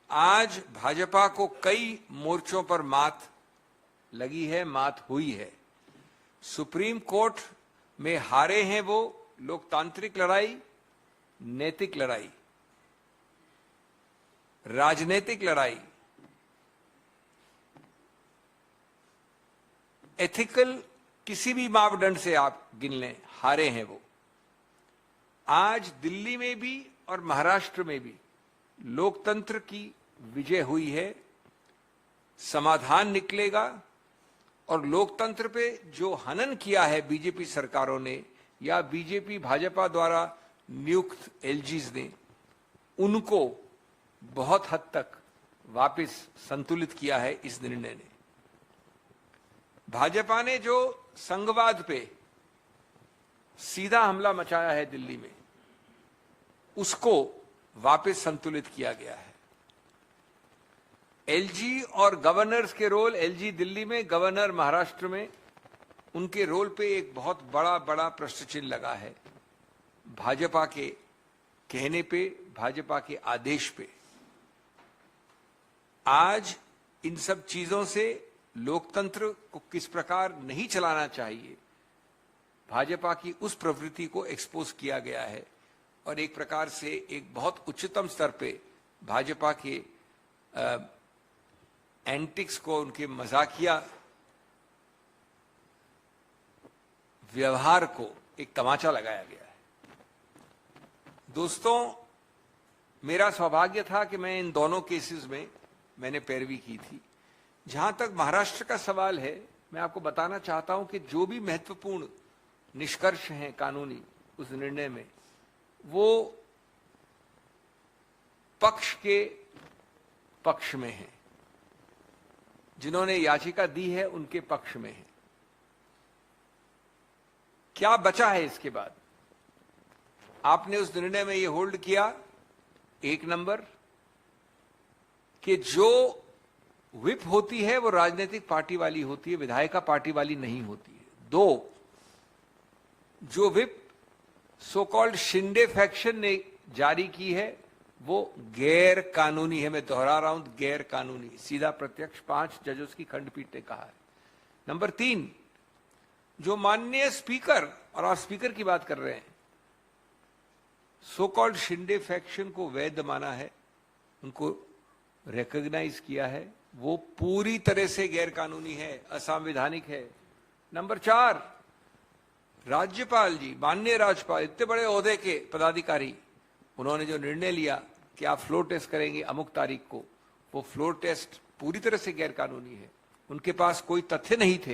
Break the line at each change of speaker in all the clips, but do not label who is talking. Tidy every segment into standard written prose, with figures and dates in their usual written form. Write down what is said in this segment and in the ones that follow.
आज भाजपा को कई मोर्चों पर मात लगी है, मात हुई है। सुप्रीम कोर्ट में हारे हैं वो लोकतांत्रिक लड़ाई, नैतिक लड़ाई, राजनीतिक लड़ाई, एथिकल किसी भी मापदंड से आप गिन लें, हारे हैं वो। आज दिल्ली में भी और महाराष्ट्र में भी लोकतंत्र की विजय हुई है, समाधान निकलेगा। और लोकतंत्र पे जो हनन किया है बीजेपी सरकारों ने या बीजेपी भाजपा द्वारा नियुक्त एलजीज ने, उनको बहुत हद तक वापस संतुलित किया है इस निर्णय ने। भाजपा ने जो संघवाद पे सीधा हमला मचाया है दिल्ली में, उसको वापस संतुलित किया गया है। एलजी और गवर्नर्स के रोल, एलजी दिल्ली में, गवर्नर महाराष्ट्र में, उनके रोल पे एक बहुत बड़ा प्रश्न चिन्ह लगा है भाजपा के कहने पे, भाजपा के आदेश पे। आज इन सब चीजों से लोकतंत्र को किस प्रकार नहीं चलाना चाहिए, भाजपा की उस प्रवृत्ति को एक्सपोज किया गया है। और एक प्रकार से एक बहुत उच्चतम स्तर पे भाजपा के एंटिक्स को, उनके मजाकिया व्यवहार को एक तमाचा लगाया गया है। दोस्तों, मेरा सौभाग्य था कि मैं इन दोनों केसेस में मैंने पैरवी की थी। जहां तक महाराष्ट्र का सवाल है, मैं आपको बताना चाहता हूं कि जो भी महत्वपूर्ण निष्कर्ष हैं कानूनी उस निर्णय में, वो पक्ष के पक्ष में है, जिन्होंने याचिका दी है उनके पक्ष में है। क्या बचा है इसके बाद? आपने उस निर्णय में यह होल्ड किया, एक नंबर, कि जो व्हिप होती है वो राजनीतिक पार्टी वाली होती है, विधायिका पार्टी वाली नहीं होती है। दो, जो whip so called Shinde faction ने जारी की है वो गैर कानूनी है। मैं दोहरा रहा हूं, गैर कानूनी, सीधा प्रत्यक्ष 5 जजों की खंडपीठ ने कहा है। नंबर 3, जो माननीय स्पीकर, और आप स्पीकर की बात कर रहे हैं, सो कॉल्ड शिंदे फैक्शन को वैध माना है, उनको रिकॉग्नाइज किया है, वो पूरी तरह से गैर कानूनी है, असंवैधानिक है। नंबर 4, राज्यपाल जी, माननीय राज्यपाल, इतने बड़े ओहदे के पदाधिकारी, उन्होंने जो निर्णय लिया कि आप फ्लोर टेस्ट करेंगे अमुक तारीख को, वो फ्लोर टेस्ट पूरी तरह से गैर कानूनी है। उनके पास कोई तथ्य नहीं थे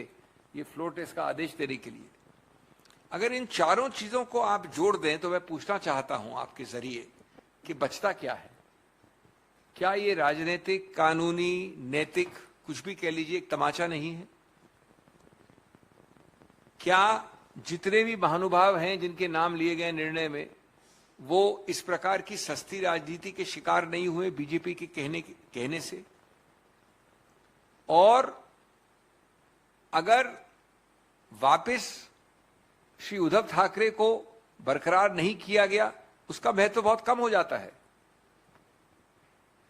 ये फ्लोर टेस्ट का आदेश देने के लिए। अगर इन चारों चीजों को आप जोड़ दें तो मैं पूछना चाहता हूं आपके जरिए कि बचता क्या है? क्या ये राजनीतिक, कानूनी, नैतिक, कुछ भी कह लीजिए, एक तमाचा नहीं है? क्या जितने भी महानुभाव हैं जिनके नाम लिए गए निर्णय में, वो इस प्रकार की सस्ती राजनीति के शिकार नहीं हुए बीजेपी के कहने से? और अगर वापस श्री उद्धव ठाकरे को बरकरार नहीं किया गया, उसका महत्व बहुत कम हो जाता है।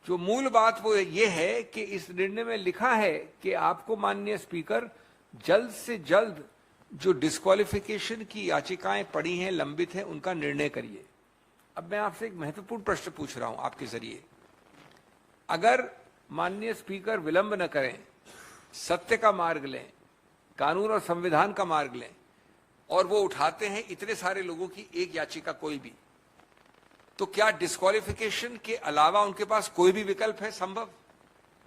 जो मूल बात वो ये है कि इस निर्णय में लिखा है कि आपको माननीय स्पीकर जल्द से जल्द जो डिस्क्वालिफिकेशन की याचिकाएं पड़ी हैं, लंबित हैं, उनका निर्णय करिए। अब मैं आपसे एक महत्वपूर्ण प्रश्न पूछ रहा हूं आपके जरिए। अगर माननीय स्पीकर विलंब न करें, सत्य का मार्ग लें, कानून और संविधान का मार्ग लें, और वो उठाते हैं इतने सारे लोगों की एक याचिका कोई भी, तो क्या डिस्क्वालिफिकेशन के अलावा उनके पास कोई भी विकल्प है? संभव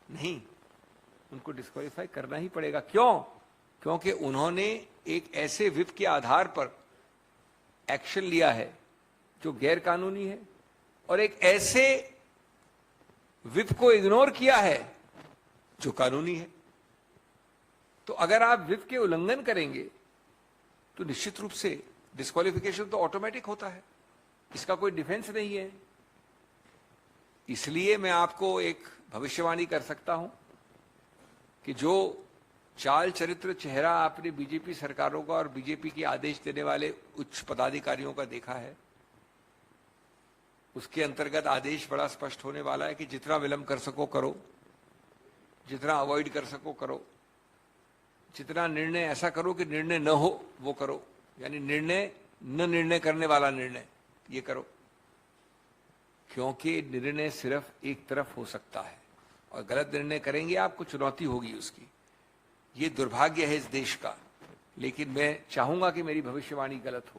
नहीं, उनको डिस्क्वालीफाई करना ही पड़ेगा। क्यों? क्योंकि उन्होंने एक ऐसे व्हिप के आधार पर एक्शन लिया है जो गैर कानूनी है, और एक ऐसे व्हिप को इग्नोर किया है जो कानूनी है। तो अगर आप व्हिप के उल्लंघन करेंगे तो निश्चित रूप से डिस्क्वालिफिकेशन तो ऑटोमेटिक होता है, इसका कोई डिफेंस नहीं है। इसलिए मैं आपको एक भविष्यवाणी कर सकता हूं कि जो चाल चरित्र चेहरा आपने बीजेपी सरकारों का और बीजेपी के आदेश देने वाले उच्च पदाधिकारियों का देखा है, उसके अंतर्गत आदेश बड़ा स्पष्ट होने वाला है कि जितना विलंब कर सको करो, जितना अवॉइड कर सको करो, जितना निर्णय ऐसा करो कि निर्णय न हो वो करो, यानी निर्णय करने वाला निर्णय ये करो, क्योंकि निर्णय सिर्फ एक तरफ हो सकता है और गलत निर्णय करेंगे आपको चुनौती होगी उसकी। ये दुर्भाग्य है इस देश का, लेकिन मैं चाहूंगा कि मेरी भविष्यवाणी गलत हो।